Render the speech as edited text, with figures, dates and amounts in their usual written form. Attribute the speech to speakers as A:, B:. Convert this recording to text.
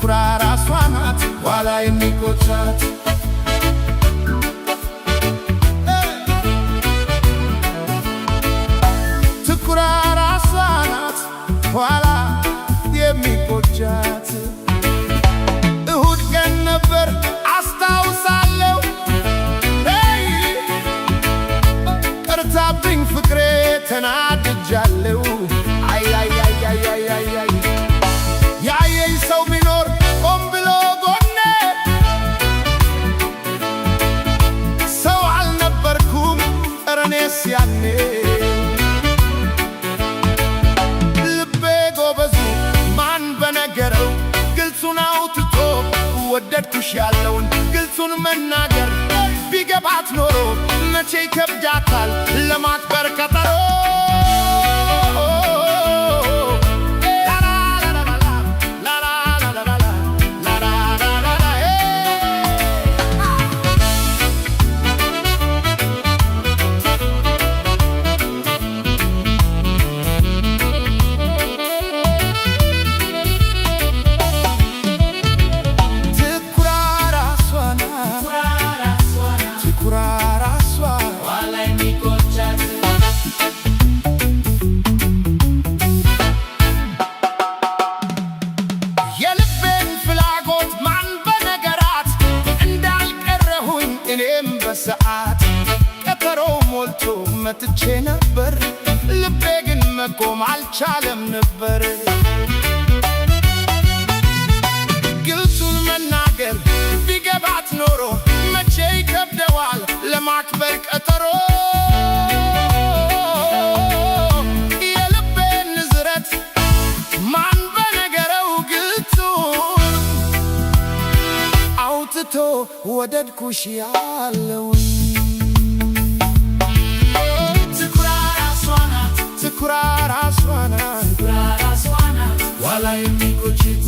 A: ትኩራ ራሷ ናት ኋላ የሚቆጫት ትኩራ ራሷ ናት ኋላ የሚቆጫት እሁድ ቀን ነበር አስታውሳለሁ ቀርታብኝ ፍቅሬ ተናድጃለሁ ያየኝ ሰው ቢኖር ቆም ብሎ ጎኔ ሰው አልነበርኩም እኔስ ያኔ ልቤ ጎበዙ ማን በነገረው ግልጹን አውጥቶ ወደድኩሽ ያለውን ግልጹን መናገር ቢገባት ኖሮ መቼ ይከብዳታል ለማክበር ቀጠሮ እኔም በሰዓት ቀጠሮ ሞልቶ መጥቼ ነበር ልቤ ግን መቆም አልቻለም ነበር ግልጹን መናገር ቢገባት ኖሮ መቼ ይከብደዋል ለማክበር ቀጠሮ የልቤን ንዝረት ማን በነገረው ግልጹን አውጥቶ ወደድኩሽ ያለውን ትኩራ ራሷ ናት ኋላ የሚቆጫት